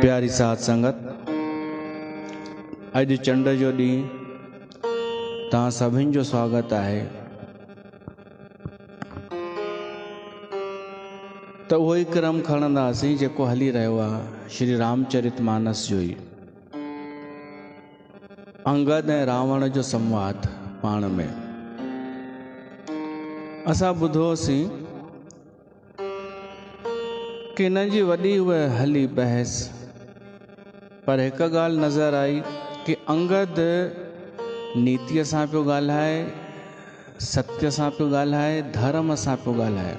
प्यारी साथ संगत, अज चंड जो ॾींहुं तव्हां सभिनि जो स्वागत आहे। त उहो ई क्रम खणंदासीं जेको हली रहियो आहे श्री रामचरितमानस जो ई। अंगद ऐं रावण जो संवाद पाण में असां ॿुधोसीं कि हिन जी वॾी उहा हली बहस, पर हिकु ॻाल्हि नज़र आई कि अंगद नीतीअ सां पियो ॻाल्हाए, सत्य सां पियो ॻाल्हाए, धर्म सां पियो ॻाल्हाए,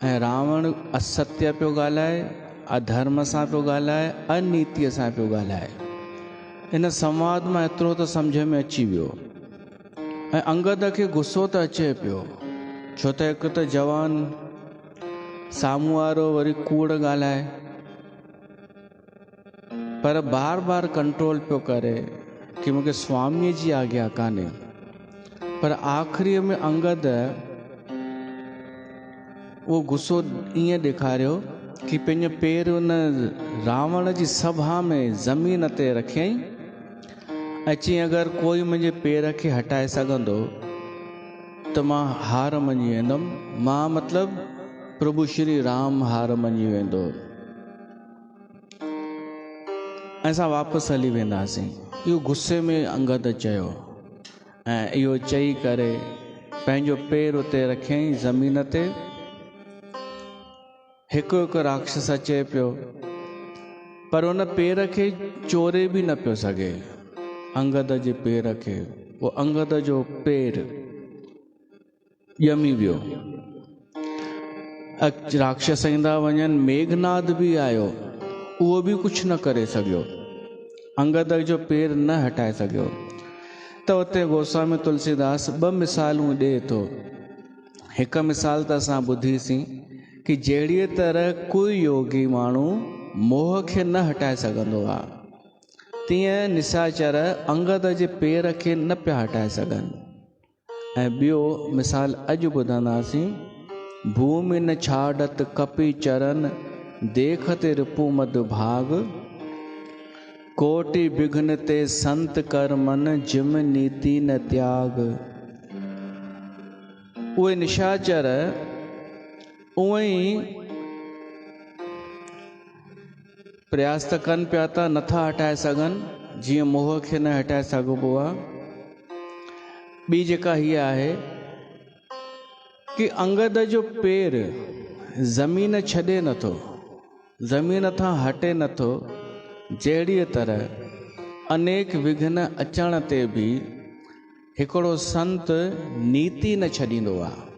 ऐं रावण असत्य पियो ॻाल्हाए, अधर्म सां पियो ॻाल्हाए, अनीतीअ सां पियो ॻाल्हाए। हिन संवाद मां एतिरो त सम्झ में अची वियो। ऐं अंगद खे गुस्सो त अचे पियो, छो त हिकु त जवान साम्हूं वारो वरी कूड़ ॻाल्हाए, पर बार बार कंट्रोल पियो करे कि मूंखे स्वामीअ जी आज्ञा कान्हे। पर आख़िरीअ में अंगद उहो गुस्सो ईअं ॾेखारियो कि पंहिंजो पेर उन रावण जी सभा में ज़मीन ते रखियईं ऐं चईं अगरि कोई मुंहिंजे पेर खे हटाए सघंदो त मां हार मञी वेंदुमि। मां मतिलबु प्रभु श्री राम हार मञी वेंदो ऐं असां वापसि हली वेंदासीं। इहो गुस्से में अंगद चयो ऐं इहो चई करे पंहिंजो पेर उते रखियईं ज़मीन ते। हिकु हिकु राक्षस अचे पियो, पर उन पेर खे चोरे बि न पियो सघे अंगद जे पेर खे। उहो अंगद जो पेर ॼमी वियो। राक्षस ईंदा वञनि, मेघनाद बि आयो, उहो बि कुझु न करे सघियो, अंगद जो पेर न हटाए सघियो। त उते गोस्वामी तुलसीदास ॿ मिसालूं ॾिए थो। हिकु मिसाल त असां ॿुधीसीं कि जहिड़ीअ तरह कोई योगी माण्हू मोह खे न हटाए सघंदो आहे, तीअं निशाचर अंगद जे पेर खे न पिया हटाए सघनि। ऐं ॿियो मिसाल अॼु ॿुधंदासीं, भूमि न छाड़त कपि चरन देखते रिपु मद भाग, कोटि विघ्न ते संत कर मन जिम नीति न त्याग। उहे निशाचर उहे ई प्रयास त कनि पिया था, नथा हटाए सघनि जीअं मोह खे न हटाए सघिबो आहे। ॿी जेका हीअ आहे कि अंगद जो पेर ज़मीन छॾे नथो, ज़मीन तां हटे नथो। जहिड़ीअ तरह अनेक विघ्न अचण ते बि हिकिड़ो संत नीति न छॾींदो आहे।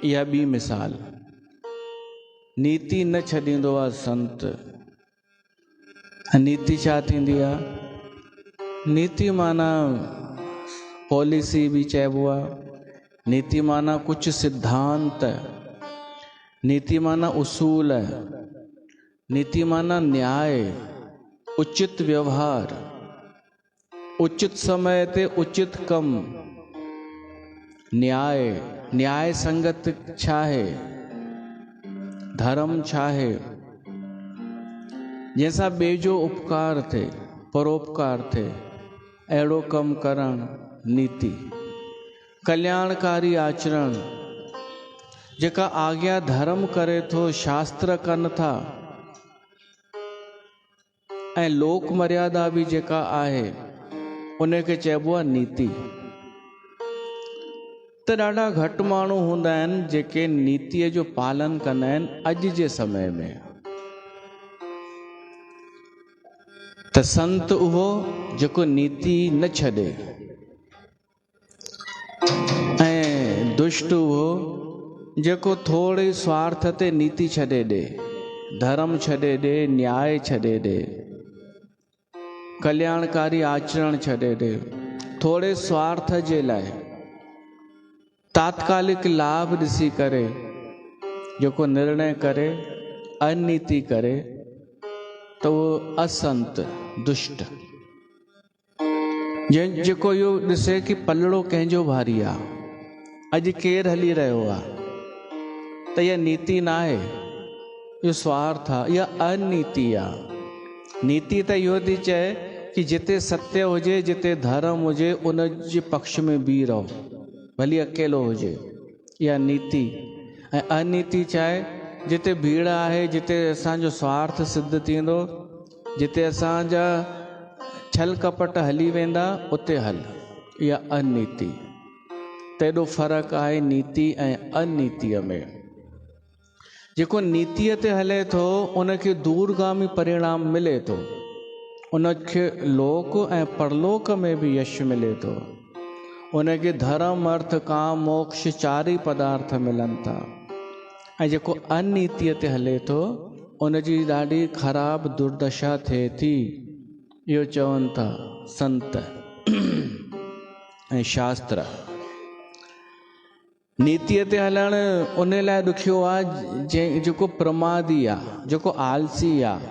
इहा ॿी मिसाल, नीति न छॾींदो आहे संत। नीति छा थींदी आहे? नीति माना पॉलिसी बि चइबो आहे, नीति माना कुझु सिद्धांत, नीति माना उसूल, नीति माना न्याय, उचित व्यवहार, उचित समय ते उचित कम। न्याय, न्याय संगत छा आहे? धर्म छा आहे? जंहिंसां ॿिए जो उपकार थिए, परोपकार थिए, अहिड़ो कमु करणु नीति। कल्याणकारी आचरण, जेका आज्ञा धर्म करे थो, शास्त्र कनि था, ऐं लोक मर्यादा बि जेका आहे उनखे चइबो आहे नीति। त ॾाढा घटि माण्हू हूंदा आहिनि जेके नीतिअ जो पालन कंदा आहिनि अॼु जे समय में। त संत उहो जेको नीति न छॾे, ऐं दुष्ट उहो जेको थोरे स्वार्थ ते नीति छॾे ॾे, धर्म छॾे ॾे, न्याय छॾे ॾे, कल्याणकारी आचरण छॾे ॾे, थोरे स्वार्थ जे लाइ, तात्कालिक लाभ ॾिसी करे जेको निर्णय करे, अनीति करे, त उहो असंत, दुष्ट। जेको इहो ॾिसे कि पलड़ो कंहिंजो भारी आहे, अॼु केरु हली रहियो आहे, त इहा नीति न आहे। इहो स्वार्थ आहे, इहा अनीति आहे। नीति त इहो थी चए कि जिते सत्य हुजे, जिते धर्म हुजे, उन जे पक्ष में बीह रहो, भली अकेलो हुजे, इहा नीति। ऐं अनीति छा आहे? जिते भीड़ आहे, जिते असांजो स्वार्थ सिद्ध थींदो, जिते असांजा छल कपट हली वेंदा, उते हल, इहा अनीति। त एॾो फ़र्क़ु आहे नीति ऐं अनीतिअ में। जेको नीतिअ ते हले थो उनखे दूरगामी परिणाम मिले थो, उनखे लोक ऐं परलोक में बि यश मिले थो, उनखे धर्म अर्थ काम मोक्ष चारि पदार्थ मिलनि था। ऐं जेको अनीतिअ ते हले थो उनजी ॾाढी ख़राब दुर्दशा थिए थी, इहो चवनि था संत ऐं शास्त्र। नीतिअ ते हलणु उन लाइ ॾुखियो आहे जेको प्रमादी आहे, जेको आलसी आहे,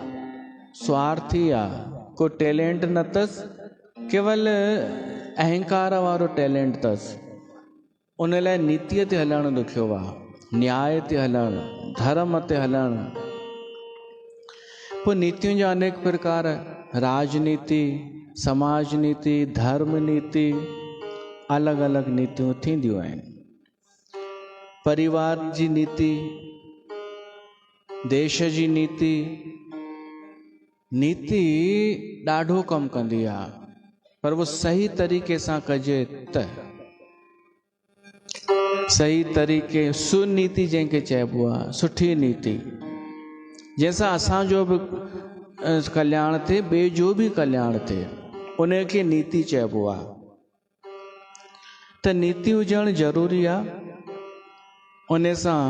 स्वार्थी आहे, को टैलेंट न अथसि, केवल अहंकार वारो टैलेंट अथसि। उन लाइ नीतिअ ते हलणु ॾुखियो आहे, न्याय ते हलणु, धर्म ते हलणु। पोइ नीतियुनि जा अनेक प्रकार, राजनीति, समाज नीति, धर्म नीति, अलॻि अलॻि नीतियूं थींदियूं आहिनि। परिवार जी नीति, देश जी नीति, नीति ॾाढो कमु कंदी आहे, पर वो सही तरीक़े सां कजे त, सही तरीक़े, सुनीति जंहिंखे चइबो आहे, सुठी नीति, जंहिंसां असांजो बि कल्याण थिए, ॿिए जो बि कल्याण थिए, उनखे नीति चइबो आहे। त नीति हुजणु ज़रूरी आहे, उन सां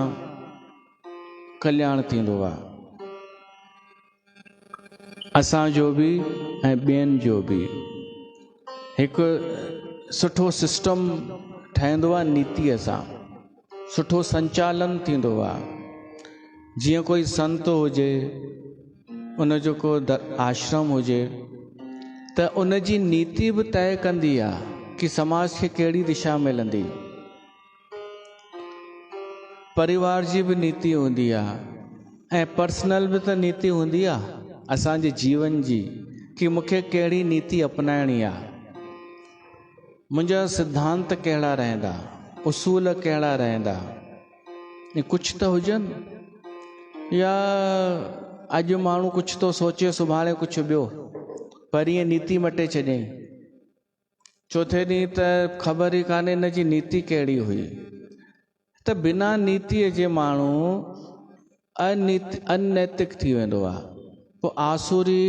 कल्याण थींदो आहे, असांजो बि ऐं ॿियनि जो बि। हिकु सुठो सिस्टम ठहंदो आहे नीतिअ सां, सुठो संचालन थींदो आहे। जीअं कोई संत हुजे, उनजो को आश्रम हुजे, त उनजी नीति बि तय कंदी आहे कि समाज खे कहिड़ी दिशा मिलंदी। परिवार जी बि नीति हूंदी आहे, ऐं पर्सनल बि त नीति हूंदी आहे असांजे जीवन जी, कि मूंखे कहिड़ी नीति अपनाइणी आहे, मुंहिंजा सिद्धांत कहिड़ा रहंदा, उसूल कहिड़ा रहंदा, कुझु त हुजनि। या अॼु माण्हू कुझु थो सोचे, सुभाणे कुझु ॿियो, परीहं नीति मटे छॾियईं, चौथे ॾींहुं त ख़बर ई कान्हे हिन जी नीति कहिड़ी हुई। त बिना नीतिअ जे माण्हू अनैतिक थी वेंदो आहे, पोइ आसुरी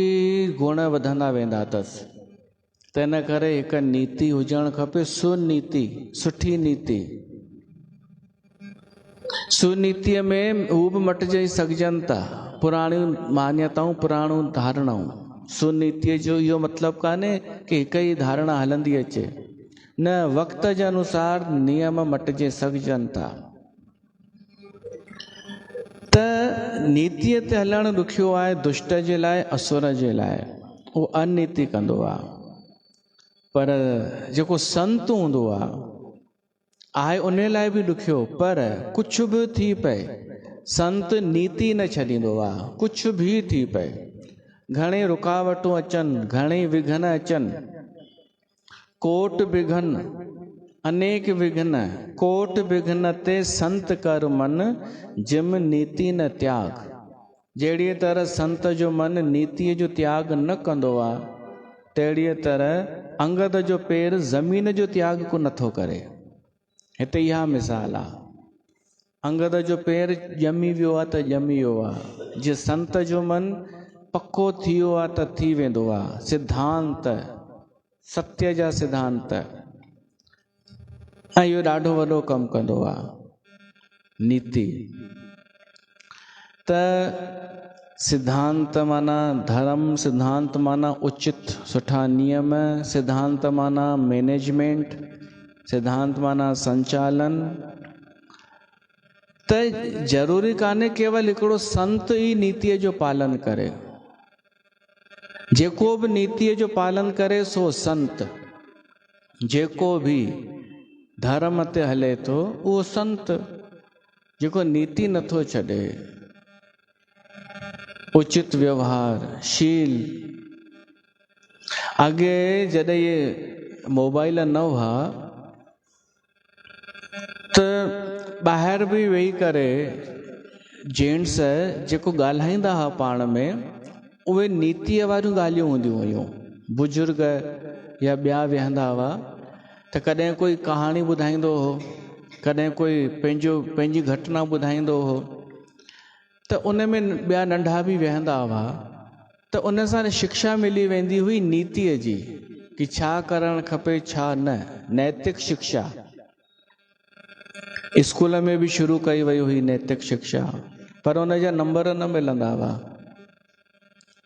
गुण वधंदा वेंदा अथसि। त इन करे हिकु नीति हुजणु खपे, सुनीति, सुठी नीति। सुनीतिअ में हू बि मटिजी सघजनि था पुराणियूं मान्यताऊं, पुराणियूं धारणाऊं। सुनीतिअ जो इहो मतिलबु कान्हे कि हिकु ई धारणा हलंदी अचे, न, वक़्त जे अनुसार नियम मटिजे सघजनि था। त नीतिअ ते हलणु ॾुखियो आहे दुष्ट जे लाइ, असुर जे लाइ, उहो अनीति कंदो आहे। पर जेको संत हूंदो आहे उन लाइ बि ॾुखियो, पर कुझु बि थी पए संत नीति न छॾींदो आहे, कुझु बि थी पए, घणे रुकावटूं अचनि, घणे विघन अचनि, कोट विघन, अनेक विघन, कोट विघन ते संत कर मन, जिम नीति न त्याग। जहिड़ीअ तरह संत जो मन नीतिअ जो त्याग न कंदो आहे, तहिड़ीअ तरह अंगद जो पेर ज़मीन जो त्याग को नथो करे। हिते इहा मिसाल आहे, अंगद जो पेर ॼमी वियो आहे त ॼमी वियो आहे, जीअं संत जो मन पको थी वियो आहे त थी वेंदो आहे। सिद्धांत, सत्य जा सिद्धांत, ऐं इहो ॾाढो वॾो कमु कंदो आहे नीति। त सिद्धांत माना धर्म, सिद्धांत माना उचित सुठा नियम, सिद्धांत माना मैनेजमेंट, सिद्धांत माना संचालन। त ज़रूरी कान्हे केवल हिकिड़ो संत ई नीतिअ जो पालन करे, जेको बि नीतिअ जो पालन करे सो संत, जेको बि धर्म ते हले थो उहो संत, जेको नीति नथो छॾे। उचित व्यवहार शील। आगे जॾहिं ये मोबाइल न हुआ त ॿाहिरि बि वेही करे जेंट्स जेको ॻाल्हाईंदा हुआ पाण में उहे नीतीअ वारियूं ॻाल्हियूं हूंदियूं हुयूं। बुजुर्ग या ॿिया वेहंदा हुआ त कॾहिं कोई कहाणी ॿुधाईंदो हो, कॾहिं कोई पंहिंजी घटना ॿुधाईंदो हो त उन में ॿिया नंढा बि वेहंदा हुआ त उन सां शिक्षा मिली वेंदी हुई नीतीअ जी कि छा करणु खपे छा न। नैतिक शिक्षा स्कूल में बि शुरू कई वई हुई नैतिक शिक्षा, पर उन जा नंबर न मिलंदा हुआ।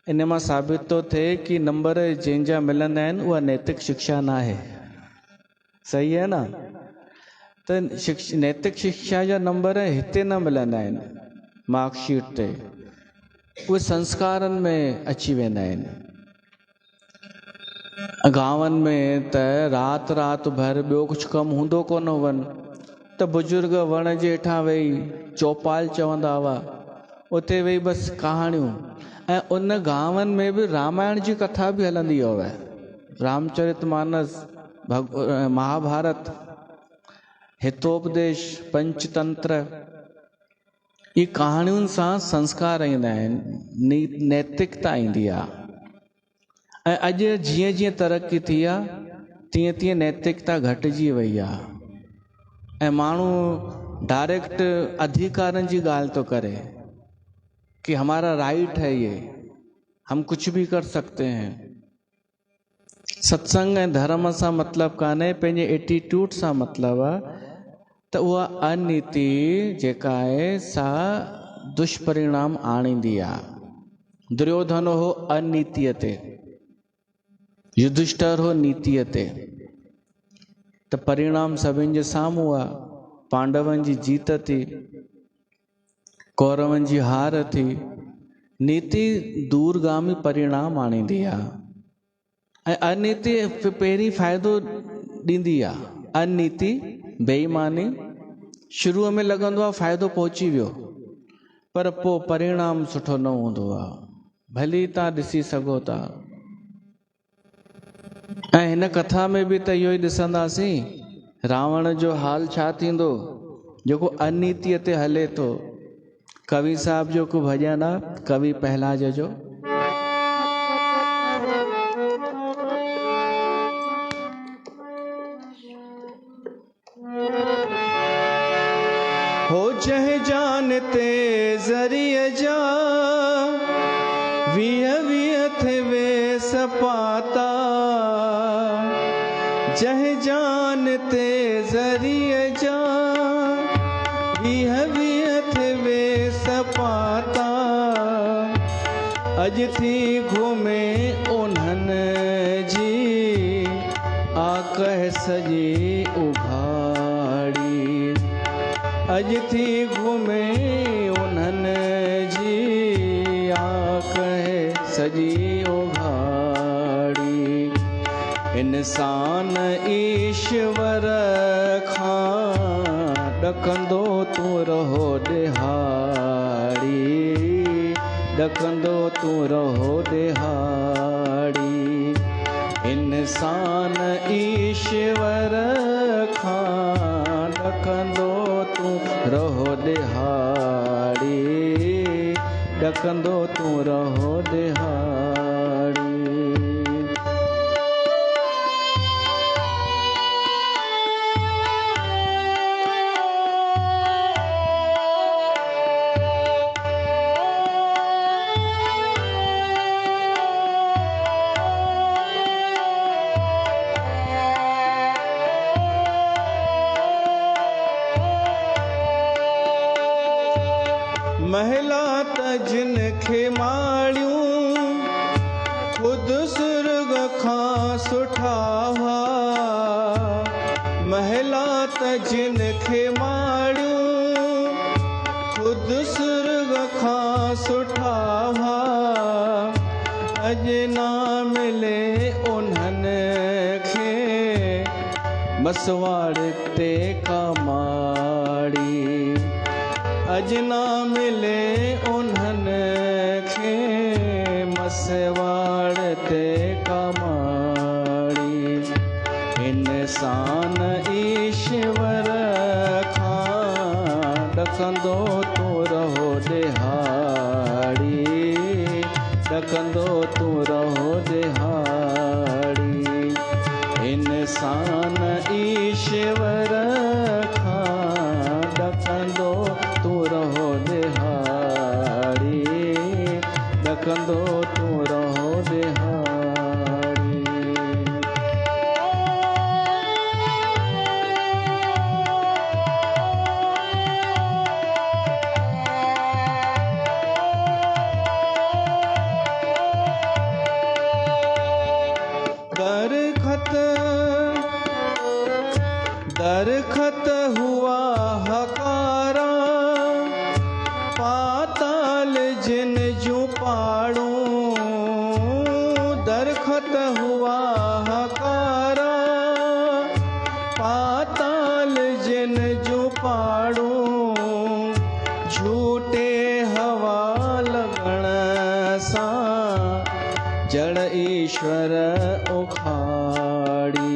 इन मां साबित थो थिए कि नंबर जंहिंजा मिलंदा आहिनि उहा नैतिक शिक्षा न आहे। सही है न? त नैतिक शिक्षा जा नंबर हिते न मिलंदा आहिनि मार्कशीट ते, उहे संस्कारनि में अची वेंदा आहिनि। गांवनि में त राति भर ॿियो कुझु कमु हूंदो कोन हुअनि त बुजुर्ग वण जे हेठां वेही चौपाल चवंदा हुआ, उते वेही बसि कहाणियूं। ऐं उन गांवनि में बि रामायण जी कथा बि हलंदी हुअव, रामचरितमानस, महाभारत, हितोपदेश, पंचतंत्र। ये कहाणियुनि सां संस्कार ईंदा आहिनि, नैतिकता ईंदी आहे। ऐं अॼु जीअं जीअं तरक़ी थी आहे तीअं तीअं नैतिकता घटिजी वई आहे ऐं माण्हू डायरेक्ट अधिकारनि जी ॻाल्हि थो करे कि हमारा राइट है ये, हम कुछ भी कर सकते हैं। सत्संग ऐं धर्म सां मतिलबु कान्हे, पंहिंजे एटीट्यूड सां मतिलबु आहे त उहा अनीति जेका आहे सा दुष्परिणाम आणींदी आहे। दुर्योधन हो अनीतिअ ते, युधिष्ठिर हो नीतिअ ते, त परिणाम सभिनि जे साम्हूं आहे। पांडवनि जी जीत थी, कौरवनि जी हार थी। नीति दूरगामी परिणाम आणींदी आहे ऐं अनीति पहिरीं फ़ाइदो ॾींदी आहे। अनीति बेईमानी शुरूअ में लॻंदो आहे फ़ाइदो पहुची वियो, पर पोइ परिणाम सुठो न हूंदो आहे। भली तव्हां ॾिसी सघो था। ऐं हिन कथा में बि त इहो ई ॾिसंदासीं, रावण जो हाल छा थींदो जेको अनीतिअ ते हले थो। कवि साहब जो को भॼन आहे, कवि पहलाज जो, हो जह जानते जरिए जा विय विय थे वे सपाता, जह जानते जरिए जा विय विय थे वे सपाता, अज थी घूमे उन्हनि जी आकह सजी उघाड़ी, अज थी घूमे उन्हनि जी आकह सजी उघाड़ी। इंसान ईश्वर खां ॾकंदो तूं रहो ॾिहाड़ी, ॾकंदो तूं रहो ॾिहाड़ी। इंसान ईश्वर खां ॾकंदो तूं रहो ॾिहाड़ी, ॾकंदो तूं रहो ॾिहाड़ी। महिला त जिन खे माणियूं ख़ुदि सुर्ग खां सुठा हुआ, महिला त जिन खे माणियूं ख़ुदि सुर्ग खां सुठा हुआ, अॼु न मिले उन्हनि खे मसवाड़ ते का माड़ी, अज ना मिले उन्हनि खे मसवाड़ ते कमाड़ी इंसान ईश्वर खां ॾकंदो तूं रहो दिहाड़ी ॾकंदो तूं रहो दिहाड़ी इंसान ईश्वर खां ॾकंदो तूं रहो दिहाड़ी ॾकंदो तूं रहो दिहाड़ी। दरखत हुआ हकारा पाताल जिन जूं पाड़ूं दरखत हुआ हकारा पाताल जिन जूं पाड़ूं झूठे हवा लगण सां जड़ ईश्वर उखाड़ी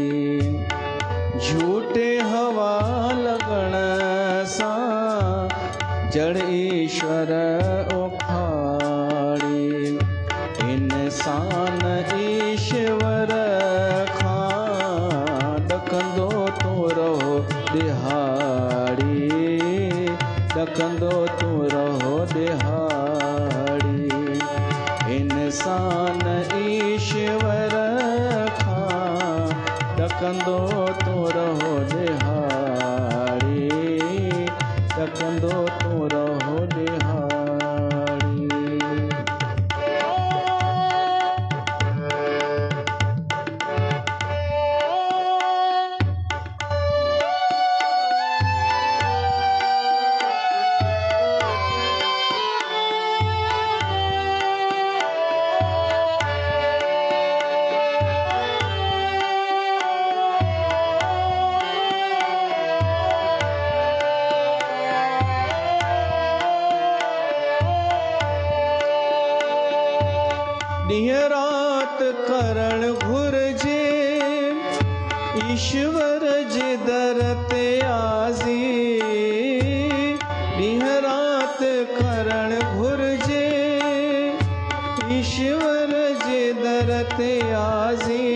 झूठे हवा लगण सां जड़ ईश्वर उखाड़ी इंसान ईश्वर खां ॾकंदो तूं रहो दिहाड़ी ॾकंदो तूं रहो दिहाड़ी इंसान ईश्वर खां ॾकंदो तूं रहो दिहाड़ी ॾकंदो तूं रहो दिहाड़ी। ॾींहं राति करण घुरिजे ईश्वर जे दर ते आज़ी ॾींहं राति करण घुरिजे ईश्वर जे दर ते आज़ी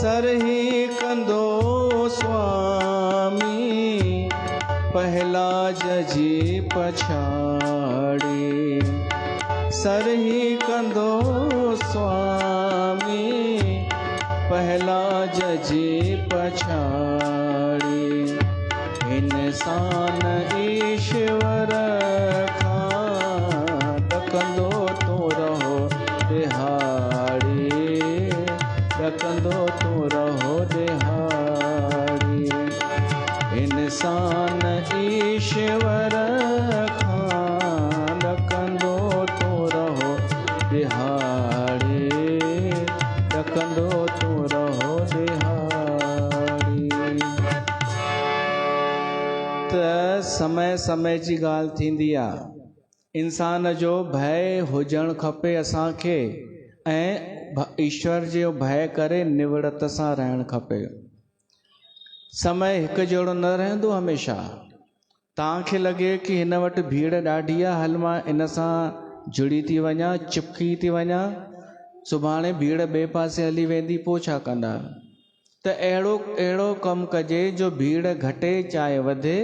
सरही कंदो स्वामी पहलाज जी पछाड़ी सरही कंदो स्वामी पहलाज जी पछाड़ी इंसान ईश्वर खां ॾकंदो तूं रहो दिहाड़ी ॾकंदो तूं रहो दिहाड़ी इंसान ईश्वर खां ॾकंदो तूं रहो दिहाड़ी ॾकंदो तूं रहो दिहाड़ी। त समय समय जी ॻाल्हि थींदी आहे इंसान जो भय हुजणु खपे असांखे ऐं ईश्वर जो भय करे निवड़त सां रहणु खपे। समय हिकु जहिड़ो न रहंदो हमेशह। तव्हांखे लॻे कि हिन वटि भीड़ ॾाढी आहे हल मां इन सां जुड़ी थी वञा चिपकी थी वञा सुभाणे भीड़ ॿिए पासे हली वेंदी पोइ छा कंदा। त अहिड़ो कमु कजे जो भीड़ घटे चाहे वधे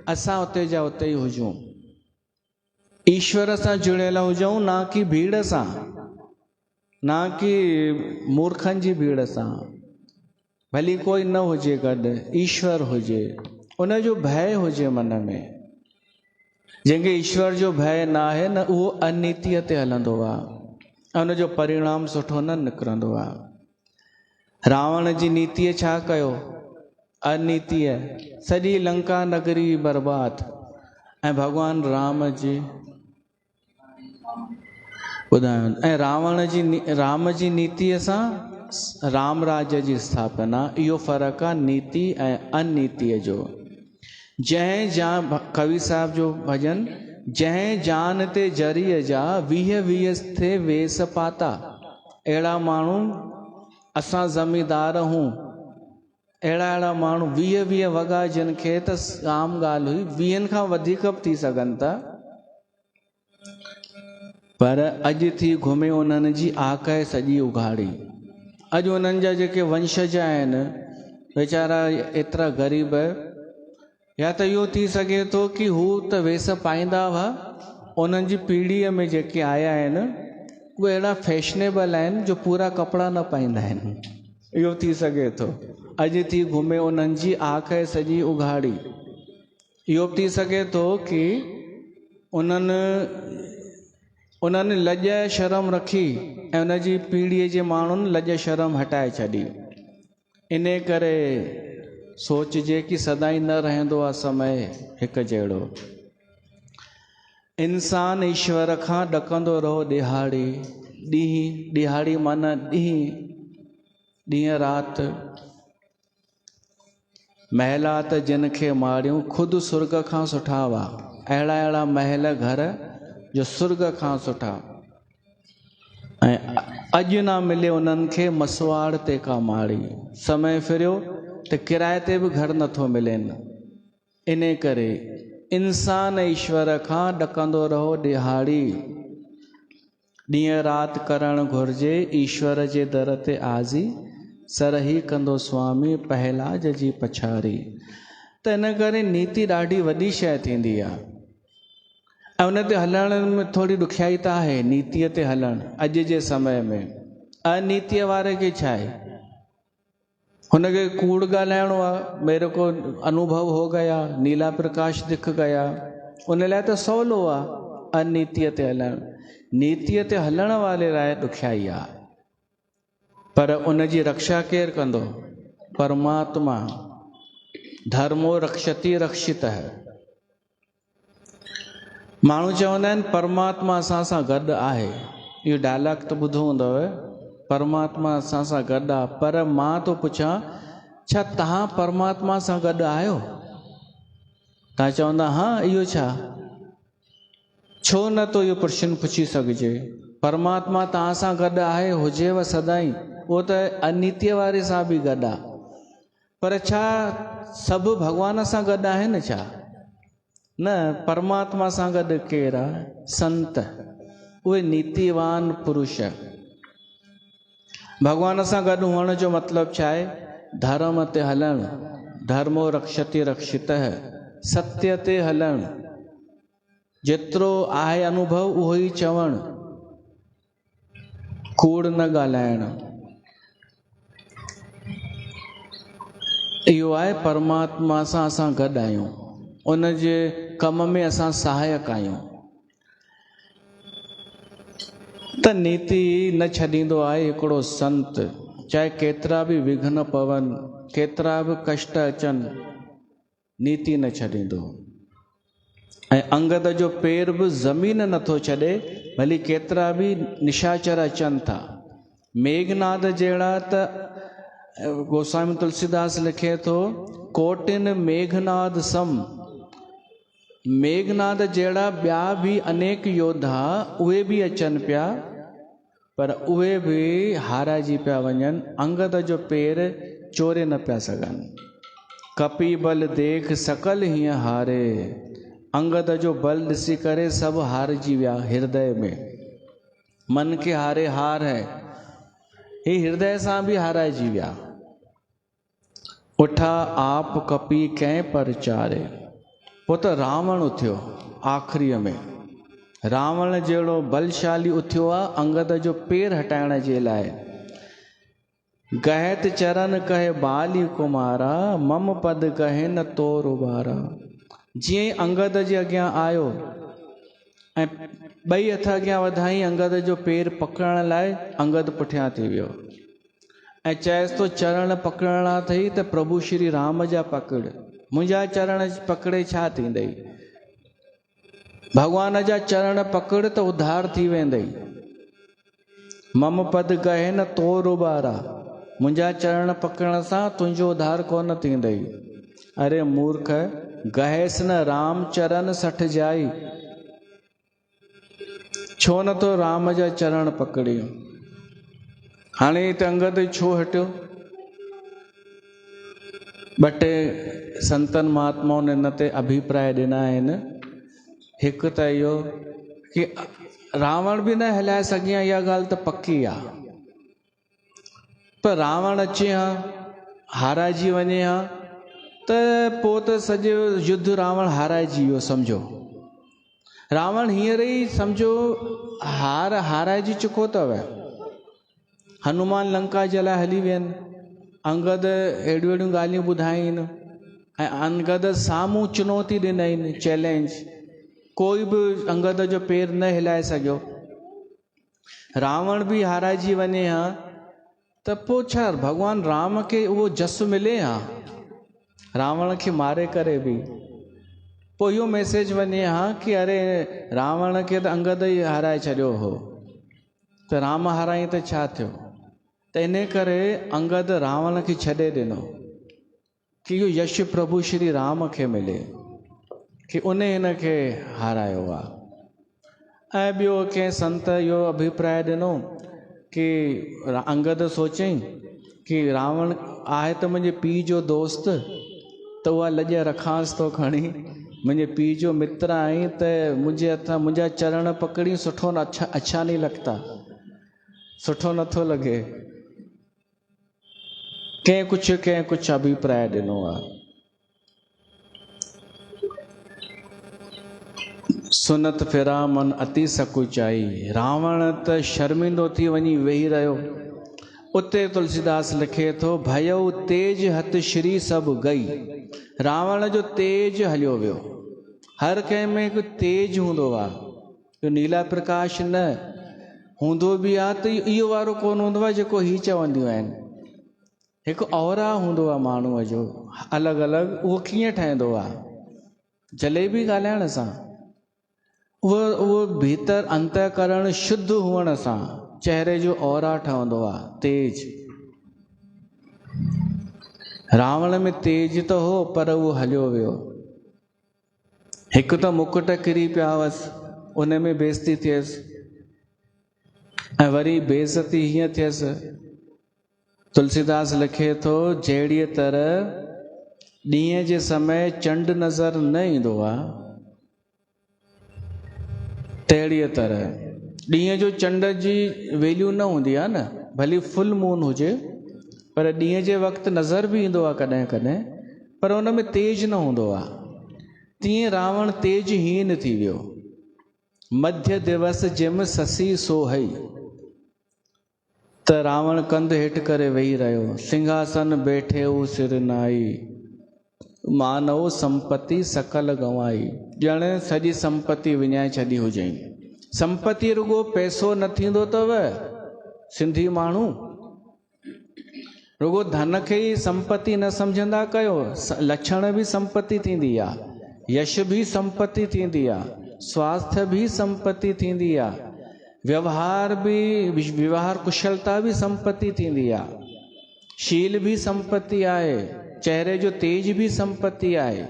असां उते जा उते ई हुजूं ईश्वर सां जुड़ियल हुजूं ना कि भीड़ सां ना कि मूर्खनि जी भीड़ सां। भली कोई न हुजे गॾु ईश्वर हुजे उन जो भय हुजे मन में। जंहिंखे ईश्वर जो भय न आहे न उहो अनीतिअ ते हलंदो आहे ऐं उन जो परिणाम सुठो न निकिरंदो आहे। रावण जी नीतिअ छा कयो अनीतिअ सॼी लंका नगरी बर्बाद ऐं भॻवानु राम जी ॿुधायो ऐं राम जी नीतिअ सां राम राज्य जी स्थापना। इहो फ़र्क़ु आहे नीति ऐं अनीतिअ जो। जंहिं कवि साहब जो भजन जंहिं जान ते जरीअ जा 20 थे वेस पाता। अहिड़ा माण्हू असां ज़मींदार हूं, अहिड़ा माण्हू 20 वॻा जिन खे त आम ॻाल्हि हुई, 20 खां वधीक बि थी सघनि था, पर अॼु थी घुमे उन्हनि जी आकाए सॼी उघाड़ी। अॼु उन्हनि जा जेके वंशज आहिनि वीचारा एतिरा ग़रीब, या त इहो थी सघे थो कि हू त वेस पाईंदा हुआ, उन्हनि जी पीढ़ीअ में जेके आया आहिनि उहे अहिड़ा फैशनेबल आहिनि जो पूरा कपिड़ा न पाईंदा आहिनि, इहो थी सघे थो। अॼु थी घुमे उन्हनि जी आकाए सॼी उघाड़ी। इहो बि थी सघे थो कि उन्हनि लॼ शर्म रखी ऐं उन जी पीढ़ीअ जे माण्हुनि लॼ शर्म हटाए छॾी। इन करे सोचिजे कि सदाईं न रहंदो आहे समय हिकु जहिड़ो। इंसान ईश्वर खां ॾकंदो रहो ॾिहाड़ी, ॾिहाड़ी माना ॾींहं राति। महलात जिन खे मारियूं ख़ुदि सुर्ग खां सुठा हुआ। अहिड़ा महल घर जो सुर्ग खां सुठा, ऐं अॼु न मिले उन्हनि खे मसवाड़ ते का माड़ी। समय फिरियो त किराए ते बि घर नथो मिलेनि। इन करे इंसान ईश्वर खां ॾकंदो रहो ॾिहाड़ी, ॾींहं राति करणु घुरिजे ईश्वर जे दर ते आज़ी, सरही कंदो स्वामी पहलाज जी पछाड़ी। त इन करे नीति ॾाढी वॾी शइ थींदी आहे, ऐं उन ते हलण में थोरी ॾुखियाई त आहे। नीतीअ ते हलणु अॼु जे समय में, अनीतीअ वारे खे छा आहे, हुनखे कूड़ ॻाल्हाइणो आहे, मेरे को अनुभव हो गया, नीला प्रकाश दिख गया, उन लाइ त सवलो आहे अनीतीअ ते हलणु। नीतीअ ते हलण वारे लाइ ॾुखियाई आहे, पर उन जी रक्षा केरु कंदो? परमात्मा। धर्मो रक्षति रक्षितः। माण्हू चवंदा आहिनि परमात्मा असां सां गॾु आहे, इहो डायलॉग त ॿुधो हूंदव, परमात्मा असां सां गॾु आहे। पर मां थो पुछां, छा तव्हां परमात्मा सां गॾु आहियो? तव्हां चवंदा हा, इहो छा? छो न तो इहो प्रश्न पुछी सघिजे? परमात्मा तव्हां सां गॾु आहे, हुजेव सदाईं, उहो त अनीतीअ वारे सां बि गॾु आहे, पर छा सभु भॻवान सां गॾु आहिनि छा? न, परमात्मा सां गॾु केरु आहे? संत, उहे नीतिवान पुरुष। भॻवान सां गॾु हुअण जो मतिलबु छा आहे? धर्म ते हलणु, धर्मो रक्षति रक्षितः, सत्य ते हलणु, जेतिरो आहे अनुभव उहो ई चवणु, कूड़ न ॻाल्हाइणु। इहो आहे परमात्मा सां असां गॾु आहियूं, उन जे कम में असां सहायक आहियूं। त नीति न छॾींदो आहे हिकिड़ो संत, चाहे केतिरा बि विघ्न पवनि, केतिरा बि कष्ट अचनि, नीति न छॾींदो। ऐं अंगद जो पेर बि ज़मीन नथो छॾे, भली केतिरा बि निशाचर अचनि था। मेघनाद जहिड़ा त गोस्वामी तुलसीदास लिखे थो, कोटिन मेघनाद सम। मेघनाद जहिड़ा ॿिया बि अनेक योद्धा उहे बि अचनि पिया, पर उहे बि हाराइजी पिया वञनि, अंगद जो पेर चोरे न पिया सघनि। कपी बल देख सकल हीअं हारे, अंगद जो बल ॾिसी करे सभु हारजी विया। हृदय में मन खे हारे हार है, ही हृदय सां बि हाराइजी विया। उठा आप कपी कंहिं पर चारे, पोइ त रावण उथियो आख़िरीअ में। रावण जहिड़ो बलशाली उथियो आहे अंगद जो पेर हटाइण जे लाइ। गहत चरण कहे बाली कुमारा, मम पद कहे न तोर उबारा। जीअं ई अंगद जे अॻियां आयो ऐं ॿई हथ अॻियां वधाई अंगद जो पेर पकड़ण लाइ, अंगद पुठियां थी वियो ऐं चएसि तो चरण पकड़णा अथई त प्रभु श्री राम जा पकड़, मुंहिंजा चरण पकड़े छा थींदई? भॻवान जा चरण पकड़ त उद्धार थी वेंदई। मम पद कहे न तोर उबारा, मुंहिंजा चरण पकड़ण सां तुंहिंजो उद्धार कोन थींदई। अरे मूर्ख, गहेस न राम चरण सठ जाई, छो नथो राम जा चरण पकड़ी। हाणे त अंगद छो हटियो? ॿ टे संतनि महात्माउनि हिन ते अभिप्राय ॾिना आहिनि। हिकु त इहो कि रावण बि न हलाए सघे हा, इहा ॻाल्हि त पकी आहे। पर रावण अचे हा, हाराइजी वञे हा, त पोइ त सॼो युद्ध रावण हाराइजी वियो सम्झो। रावण हींअर ई सम्झो हाराइजी चुको अथव। हनुमान लंका जे लाइ हली वियनि, अंगद अहिड़ियूं अहिड़ियूं ॻाल्हियूं ॿुधाइनि ऐं अंगद साम्हूं चुनौती ॾिनईं, चैलेंज। कोई बि अंगद जो पेर न हिलाए सघियो। रावण बि हाराइजी वञे हा, त पोइ छा भॻवान राम खे उहो जस मिले हा रावण खे मारे करे बि? पोइ इहो मैसेज वञे हा कि अरे रावण खे त अंगद ई हाराए छॾियो हो, त राम हाराई त छा थियो? त इन करे अंगद रावण खे छॾे ॾिनो कि इहो यश प्रभु श्री राम खे मिले कि उन हिन खे हारायो आहे। ऐं ॿियो कंहिं संत इहो अभिप्राय ॾिनो कि अंगद सोचईं कि रावण आहे त मुंहिंजे पीउ जो दोस्त, त उहा लॼ रखांसि थो खणी, मुंहिंजे पीउ जो मित्र आई त मुंहिंजे हथां मुंहिंजा चरण पकड़ी, सुठो न अच्छा नहीं लगता, सुठो नथो लॻे। कंहिं कुझु अभिप्राय ॾिनो आहे। सुनत फिरा मन अति सकुचाई, रावण त शर्मिंदो थी वञी वेही रहियो। उते तुलसीदास लिखे थो, भयउ तेज हथ श्री सभु गई। रावण जो तेज हलियो वियो। हर कंहिं में हिकु तेज हूंदो आहे, नीला प्रकाश न हूंदो बि आहे त इहो वारो कोन हूंदो आहे जेको ही चवंदियूं आहिनि। हिकु औरा हूंदो आहे माण्हूअ जो अलॻि अलॻि। उहो कीअं ठहंदो आहे? जलेबी ॻाल्हाइण सां, उहो भीतर अंतःकरण शुद्ध हुअण सां चहिरे जो औरा ठहंदो आहे, तेज। रावण में तेज त हो, पर उहो हलियो वियो। हिकु त मुकुट किरी पिया हुअसि, उन में बेइज़ती थियसि, ऐं वरी बेइज़ती हीअं थियसि। तुलसीदास लिखे थो, जहिड़ीअ तरह ॾींहं जे समय चंड नज़र न ईंदो आहे, तहिड़ीअ तरह ॾींहं जो चंड जी वैल्यू न हूंदी आहे न, भली फुल मून हुजे, पर ॾींहं जे वक़्तु नज़र बि ईंदो आहे कॾहिं कॾहिं, पर उन में तेज न हूंदो आहे। तीअं रावण तेजहीन थी वियो। मध्य दिवस जिम ससी सोहई, त रावण कंध हेठि करे वेही रहियो। सिंहासन वेठे सिर नाई, मानव संपत्ति सकल गंवाई। ॼण सॼी संपत्ति विञाए छॾी हुजई। संपत्ति रुगो पैसो न थींदो अथव सिंधी माण्हू, रुगो धन खे ई संपत्ति न सम्झंदा कयो। लक्षण बि संपत्ति थींदी आहे, यश बि संपत्ति थींदी आहे, स्वास्थ्य बि संपत्ति थींदी आहे, व्यवहार कुशलता बि संपत्ति थींदी आहे, शील बि संपत्ति आहे, चहिरे जो तेज बि संपत्ति आहे।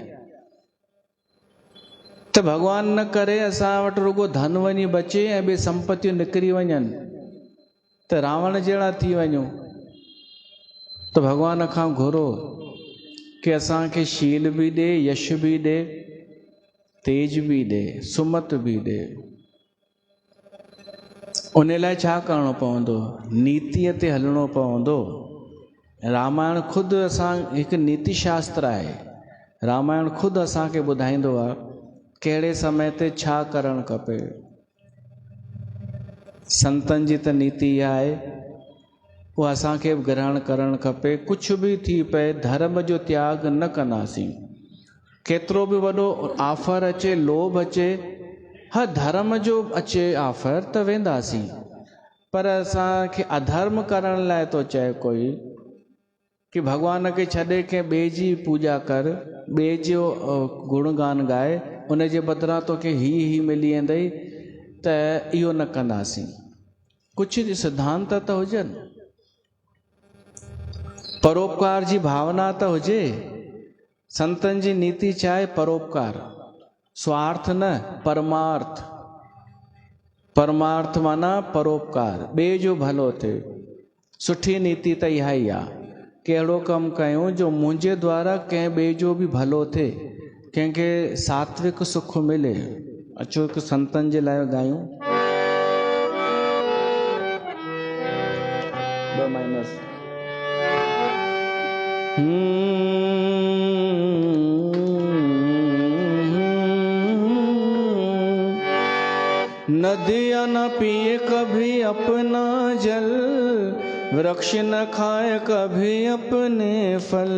त भॻवान न करे असां वटि रुगो धन वञी बचे ऐं ॿिए संपत्तियूं निकिरी वञनि त रावण जहिड़ा थी वञूं। त भॻवान खां घुरो कि असांखे शील बि ॾे, यश बि ॾे, तेज बि ॾे, सुमत बि ॾे। उन लाइ छा करिणो पवंदो? नीतिअ ते हलणो पवंदो। रामायण ख़ुदि हिकु नीति शास्त्र आहे। रामायण ख़ुदि असांखे ॿुधाईंदो आहे कहिड़े समय ते छा करणु खपे। संतनि जी त नीति इहा आहे, उहा असांखे बि ग्रहण करणु खपे। कुझु बि थी पए धर्म जो त्याग न कंदासीं। केतिरो बि वॾो ऑफर अचे, लोभ अचे, हा धर्म जो अचे ऑफर त वेंदासीं, पर असांखे अधर्म करण लाइ थो चए कोई कि भॻवान खे छॾे कंहिं ॿिए जी पूॼा कर, ॿिए जो गुणगान ॻाए, उन जे बदिरां तोखे ही मिली वेंदई, त इहो न कंदासीं। कुझु सिद्धांत त हुजनि, परोपकार जी भावना त हुजे। संतनि जी नीति छा आहे? परोपकार, स्वार्थ न परमार्थ। परमार्थ माना परोपकार, ॿिए जो भलो थिए। सुठी नीति त इहा ई आहे, कहिड़ो कमु कयूं जो मुंहिंजे द्वारा कंहिं ॿिए जो बि भलो थिए, कंहिंखे सात्विक सुख मिले। अचो हिकु संतनि जे लाइ ॻायूं। नदियाँ न पिए कभी अपना जल, वृक्ष न खाए कभी अपने फल।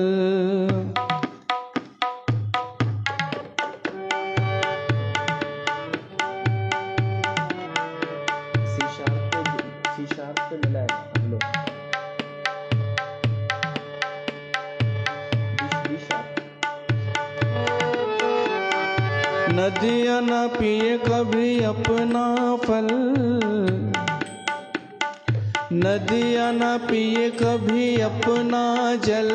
नदियाँ न पिए कभी अपना फल, नदियाँ न पिए कभी अपना जल,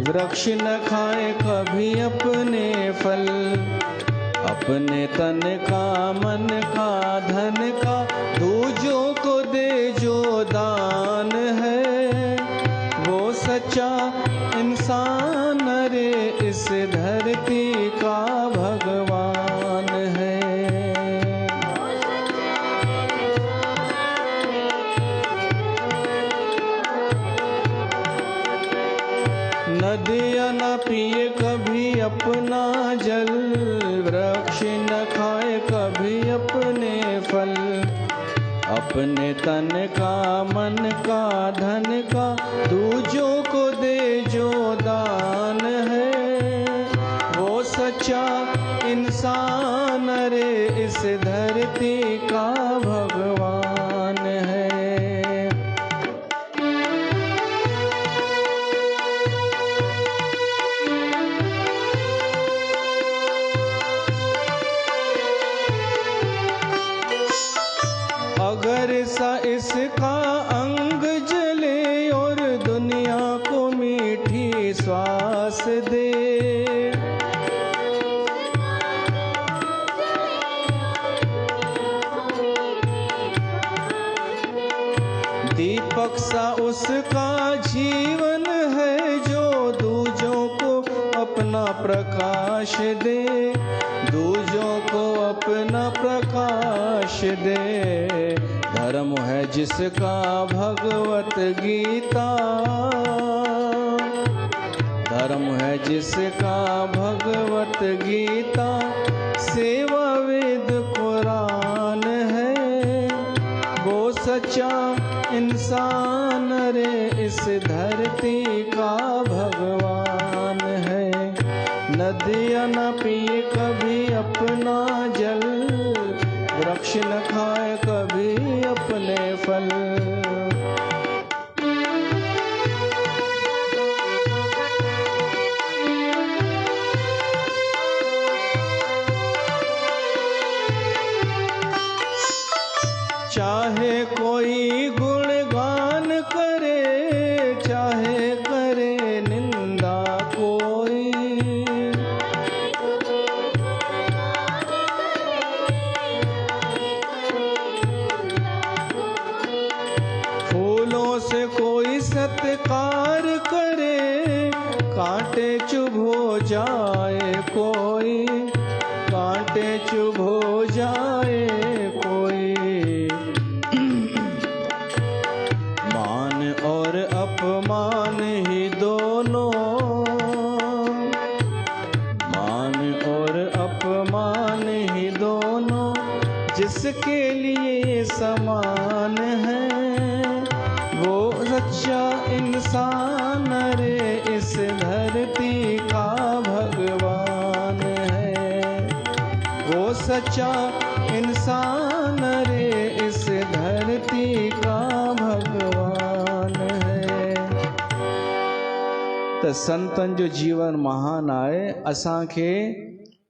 वृक्ष न खाए कभी अपने फल। अपने तन का मन का धन का दूजों को दे जो दान है, वो सच्चा इंसान रे इस धरती का भगवान है। नदियाँ न पिए कभी अपना जल, वृक्ष न खाए कभी अपने फल। अपने तन का मन का धन का दूजों को दे जो दान है, वो सच्चा इंसान रे इस धरती का भगवान है। अगर सा इसका अंग जले और दुनिया को मीठी श्वास दे, दीपक सा उसका जीवन है जो दूजों को अपना प्रकाश दे, दूजों को अपना प्रकाश दे। धर्म है जिसका भगवत गीता, धर्म है जिसका भगवत गीता, सेवा वेद कुरान है, वो सच्चा इंसान रे इस धरती का भगवान है। नदियाँ न पिए कभी अपना जल, वृक्ष न खाए कभी अपने फल। चाहे कोई गुणगान करे, चाहे करे निंदा कोई, फूलों से कोई सत्कार करे, कांटे चुभ हो जाए कोई, कांटे चुभ हो जाए कोई। मान और अपमान ही दोनों, मान और अपमान ही दोनों जिसके लिए समान है, वो सच्चा इंसान रे इस धरती का भगवान है। वो सच्चा इंसान रे इस धरती का भगवान है। तो संतन जो जीवन महान आहे, असांखे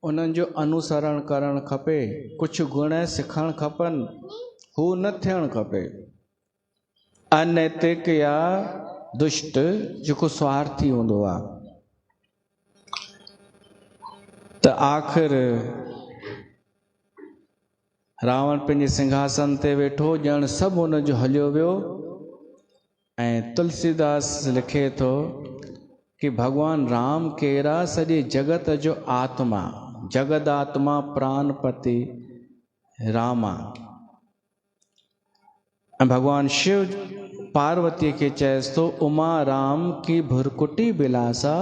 उन्हनि जो अनुसरण करणु खपे, कुझु गुण सिखणु खपनि, हू न थियणु खपे अनैतिक या दुष्ट, जेको स्वार्थी हूंदो आहे। त आख़िर रावण पंहिंजे सिंघासन ते वेठो, ॼण सभु हुनजो हलियो वियो। ऐं तुलसीदास लिखे थो कि भगवान राम केरा सॼे जगत जो आत्मा, जगद आत्मा प्राणपति रामा। ऐं भगवान शिव पार्वती खे चएसि थो, उमा राम की भुरकुटी बिलासा,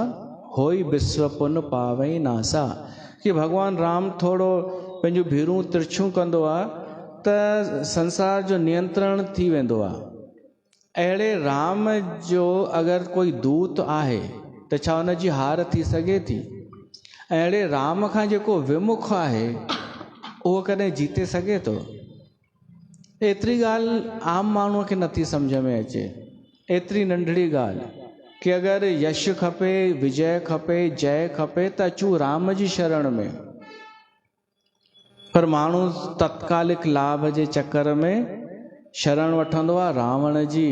होई विश्व पुन पावई नासा। कि भगवान राम थोरो पंहिंजूं भीरूं तिरछियूं कंदो आहे त संसार जो नियंत्रण थी वेंदो आहे। अहिड़े राम जो अगरि कोई दूत आहे त छा हुन जी हार थी सघे थी? अहिड़े राम खां जेको विमुख आहे उहो कॾहिं जीते सघे थो? एतिरी ॻाल्हि आम माण्हूअ खे नथी सम्झ में अचे। एतिरी नंढड़ी ॻाल्हि कि अगरि यश खपे, विजय खपे, जय खपे त अचूं राम जी शरण में। पर माण्हू तत्कालिक लाभ जे चक्कर में शरण वठंदो आहे रावण जी,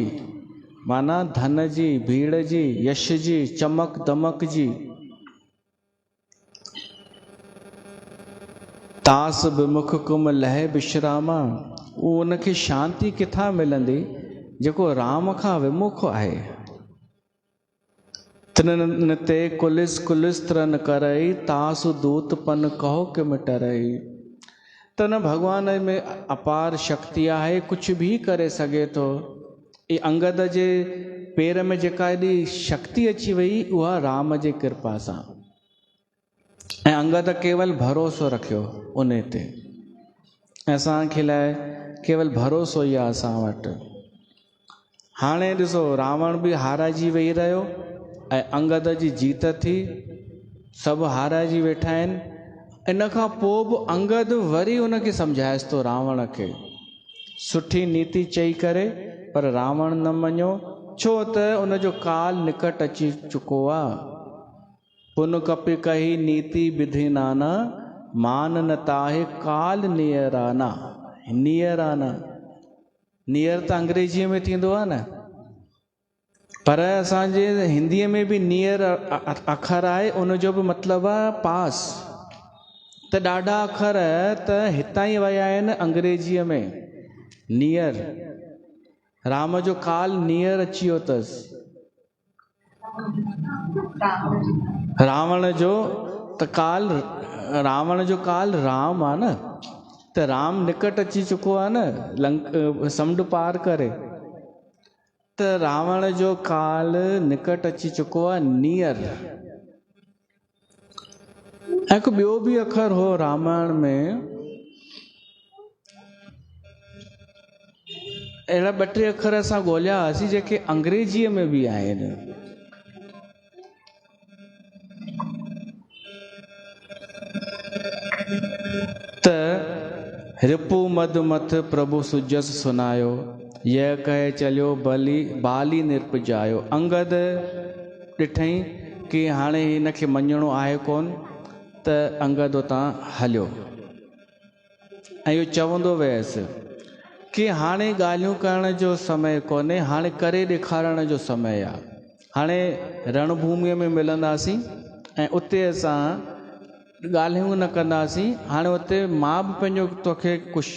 माना धन जी, भीड़ जी, यश जी, चमक दमक जी। तास विमुख कुम लह विश्रामा। उहो उनखे शांती किथां मिलंदी जेको राम खां विमुख आहे। तिन ते कुलिस कुलिस त्रन करई, तासु दूत पन कहो कि मिटरई। त न भगवान में अपार शक्ति आहे, कुझु बि करे सघे थो। ये अंगद जे पेर में जेका एॾी शक्ति अची वई उहा राम जे कृपा सां। ऐं अंगद केवल भरोसो रखियो उन ते। ऐं असांखे लाइ केवल भरोसो ई आहे असां वटि। हाणे ॾिसो रावण बि हाराइजी वेही रहियो ऐं अंगद जी जीत थी, सभु हाराइजी वेठा आहिनि। इन खां पोइ बि अंगद वरी उनखे सम्झाएसि थो रावण खे, सुठी नीति चई करे, पर रावण न मञियो। छो त उनजो काल निकट अची चुको आहे। पुन कपि कही नीति विधि नाना, मान न ताहे काल नियराना। नियराना, नियर त अंग्रेजीअ में थींदो आहे न, पर असांजे हिंदीअ में बि नियर अखर आहे, उनजो बि मतिलबु आहे पास। त ॾाढा अखर त हितां ई विया आहिनि अंग्रेजीअ में। नियर, राम जो काल नियर अची वियो अथसि। रावण जो त काल, रावण जो काल राम आहे न, त राम निकट अची चुको आहे न, समुंड पार करे। त रावण जो काल निकट अची चुको आहे, नियर। हिकु ॿियो बि अखर हो रामायण में, अहिड़ा ॿ टे अखर असां ॻोल्हिया हुआसीं जेके अंग्रेजीअ में बि आहिनि। त रिपु मद मथ प्रभु सुजस सुनायो, यह कहे चलियो बाली निरपजायो। अंगद ॾिठई कि हाणे हिनखे मञिणो आहे कोन, त अंगद उतां हलियो। ऐं इहो चवंदो वियसि कि हाणे ॻाल्हियूं करण जो समय कोन्हे, हाणे करे ॾेखारण जो समय आहे। हाणे रणभूमिअ में मिलंदासीं ऐं उते असां ॻाल्हियूं न कंदासीं। हाणे उते मां बि पंहिंजो तोखे कुझु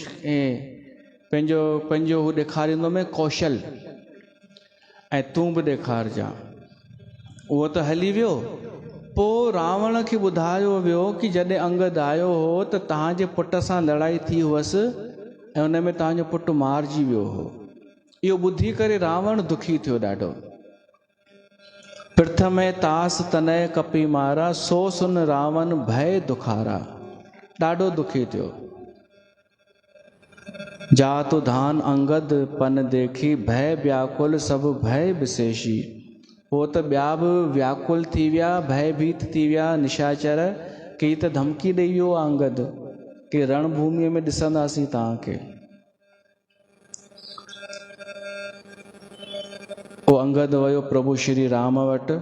पंहिंजो हू ॾेखारींदुमि कौशल, ऐं तूं बि ॾेखारजां। उहो त हली वियो। पोइ रावण खे ॿुधायो वियो कि जॾहिं अंगद आयो हो त तव्हांजे पुट सां लड़ाई थी हुअसि ऐं उन में तव्हांजो पुटु मारिजी वियो हो। इहो ॿुधी करे रावण दुखी थियो ॾाढो। प्रथम तास तनय कपी मारा, सो सुन रावण भय दुखारा। ॾाढो दुखी थियो। जातु धान अंगद पन देखी, भय व्याकुल सब भय विशेषी। पोइ त ॿिया बि व्याकुल थी विया, भयभीत थी विया, निशाचर की त धमकी ॾेई वियो अंगद कि रणभूमिअ में ॾिसंदासीं तव्हांखे। पोइ अंगद वियो प्रभु श्री राम वटि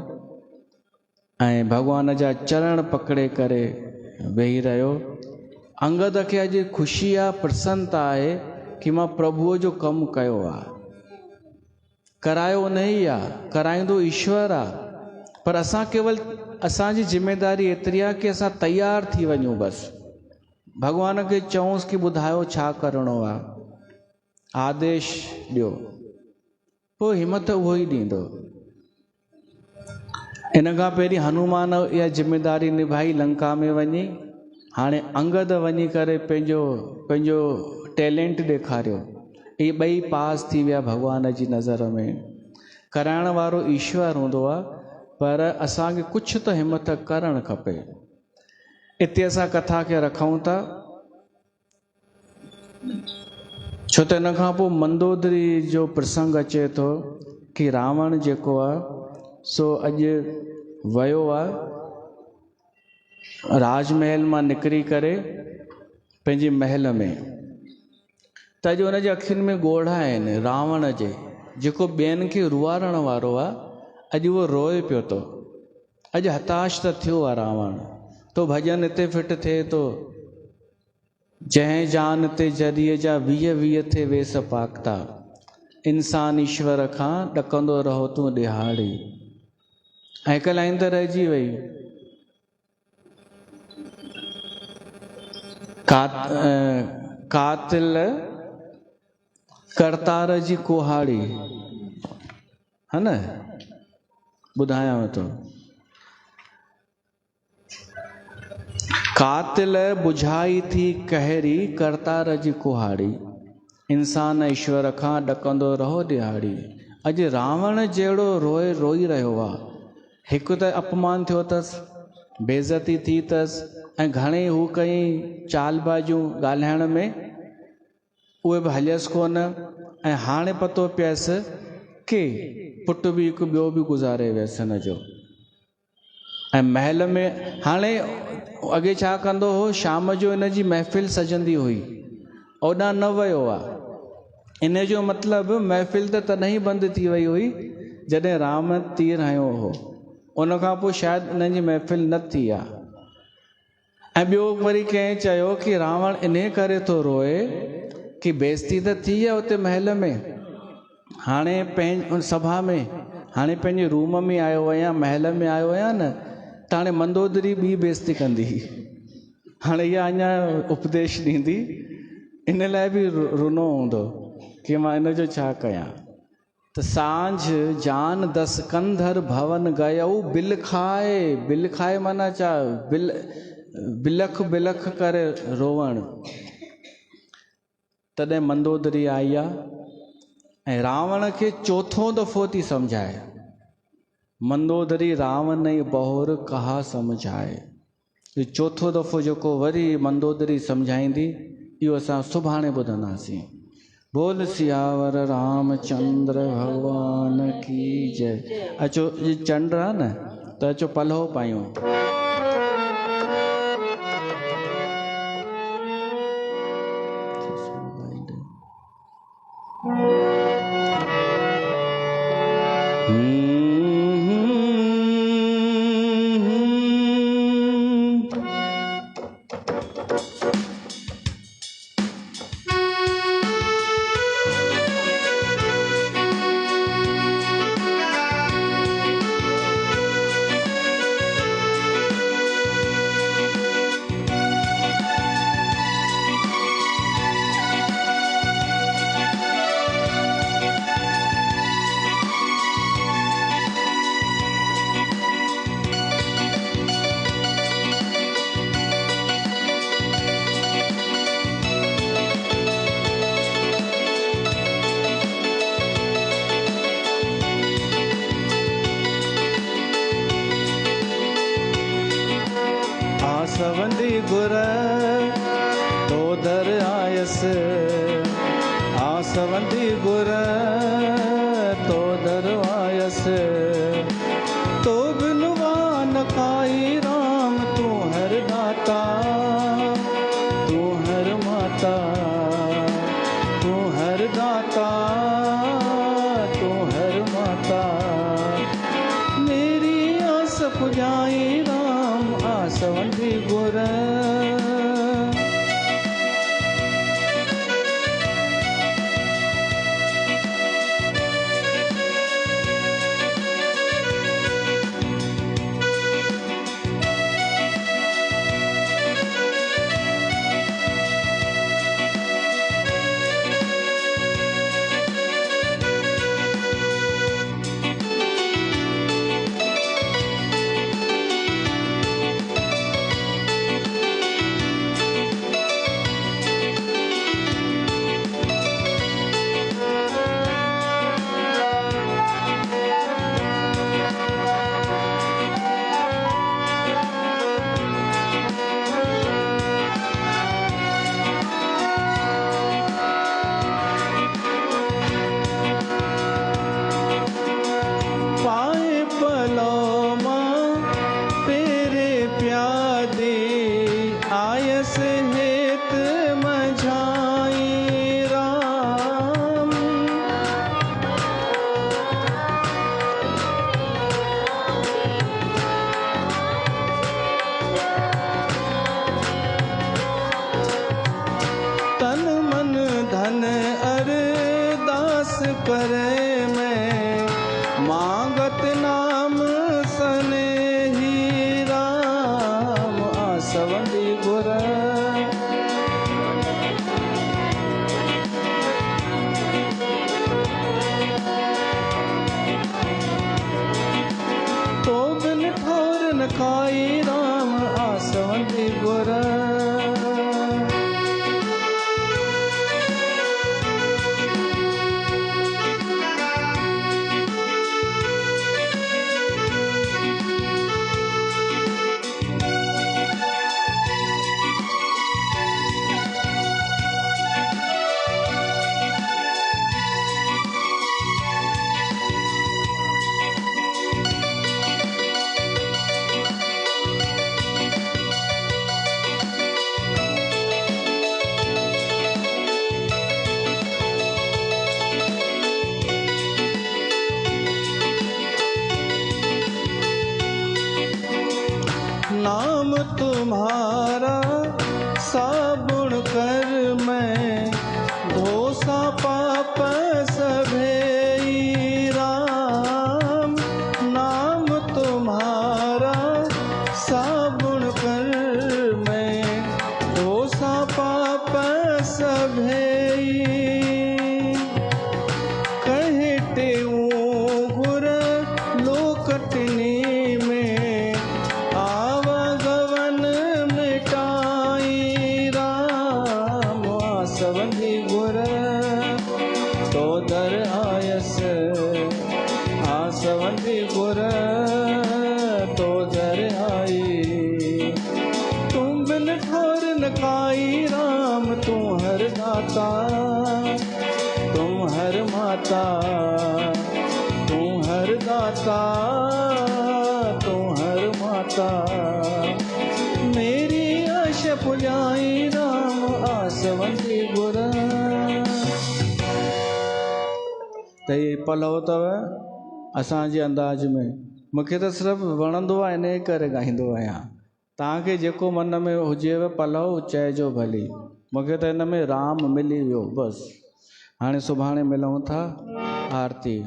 ऐं भॻवान जा चरण पकड़े करे वेही रहियो। अंगद खे अॼु ख़ुशी आहे, प्रसन्नता आहे कि मां प्रभुअ जो कमु कयो आहे। करायो उन ई आहे, कराईंदो ईश्वर आहे, पर असां केवल असांजी ज़िमेदारी एतिरी आहे कि असां तयारु थी वञूं बसि। भगवान खे चऊंसि कि ॿुधायो छा करिणो आहे, आदेश ॾियो, पोइ हिमत उहो ई ॾींदो। इन खां पहिरीं हनुमान इहा ज़िमेदारी निभाई, लंका में वञी, हाणे अंगद वञी करे पंहिंजो टैलेंट ॾेखारियो। इहे ॿई पास थी विया भॻवान जी नज़र में। कराइण वारो ईश्वर हूंदो आहे, पर असांखे कुझु त हिमत करणु खपे। इते असां कथा खे रखूं था, छो त इन खां पोइ मंदोदरी जो प्रसंग अचे थो कि रावण जेको आहे सो अॼु वियो आहे राजमहल मां निकिरी करे पंहिंजे महल में, त अॼु हुनजे अखियुनि में ॻोढ़ा आहिनि रावण जे, जेको ॿियनि खे रुआरण वारो आहे, अॼु उहो रोए पियो थो। अॼु हताश त थियो आहे रावण। तो भॼन हिते फिट थिए थो, जंहिं जान ते जरीअ जा 20 थे वेस पाकता, इंसान ईश्वर खां ॾकंदो रहो तूं ॾिहाड़ी। ऐं हिकु लाइन त रहिजी वई, कातिल करतार जी कुहाड़ी, है न, ॿुधायांव थो। कातिल बुझाई थी कहरी करतार जी कुहाड़ी, इंसान ईश्वर खां ॾकंदो रहो ॾिहाड़ी। अॼु रावण जहिड़ो रोई रहियो आहे। हिकु त अपमान थियो अथसि, बेइज़ती थी अथसि, ऐं घणेई हू कई चालबाजियूं ॻाल्हाइण में, उहे बि हलियसि कोन। ऐं हाणे पतो पियसि कि पुटु बि हिकु ॿियो बि गुज़ारे वियसि हिन जो। ऐं महल में हाणे अॻे छा कंदो हो, शाम जो हिन जी महफ़िल सजंदी हुई, ओॾां न वियो आहे। इन जो मतिलबु महफ़िल त तॾहिं बंदि थी वई हुई जॾहिं राम तीर हयो हो, उन खां पोइ शायदि इन्हनि जी महफ़िल न थी आहे। ऐं ॿियो वरी कंहिं चयो कि रावण इन करे थो रोए कि बेइज़ती त थी आहे उते महल में, हाणे सभा में, हाणे पंहिंजे रूम में आयो आहियां, महल में आयो आहियां न, त हाणे मंदोदरी ॿी बेइज़ती कंदी। हाणे इहा अञा उपदेश ॾींदी, इन लाइ बि रुनो हूंदो कि मां इन जो छा कयां। त सांझ जान 10 कंधर भवन गयऊ बिल खाए माना छा, बिलख करे रोवण। तॾहिं मंदोदरी आई आहे ऐं रावण खे चौथों दफ़ो थी सम्झाए, मंदोदरी रावण ई बहुर कहा सम्झाए। चौथों दफ़ो जेको वरी मंदोदरी सम्झाईंदी, इहो असां सुभाणे ॿुधंदासीं। बोल सियावर रामचंद्र भगवान की जय। अचो, चंड आहे न, त अचो पलहो पायूं। आसवंदी गुर तो दर आयस, आसवंदी गुर तो दर आयस, तो बिनुआ न खाई राम तू हर दाता, तू हर माता, तू हर दाता, तू हर माता। मेरी आस पुजाई राम आसवंदी गुर। बस करे मैं मांगत नाम सने ही राम आसवंदी गुर तो बिन ठोर न खाई राम आसवंदी गुर नाम तुम्हारा साबुन कर मैं धोसा पाप सभे राम नाम तुम्हारा साबुन कर मैं धोसा पाप सभे कहते गुर लोकटनी में आवागवन मिटाई राम आसवंदी गुर तो दर आयस आसवंदी गुर तो दर आई तुम बिन ठोर न खाई राम तू हर दाता तुम हर माता तू हर दाता तू हर माता मेरी आश पुजाई राम आसवंदी गुर त ये पलव अथव असांजे अंदाज में मूंखे त सिर्फ़ु वणंदो आहे इन करे ॻाईंदो आहियां तव्हांखे जेको मन में हुजेव पलव चइजो भली मूंखे त हिन में राम मिली वियो बसि हाणे सुभाणे मिलूं था आरती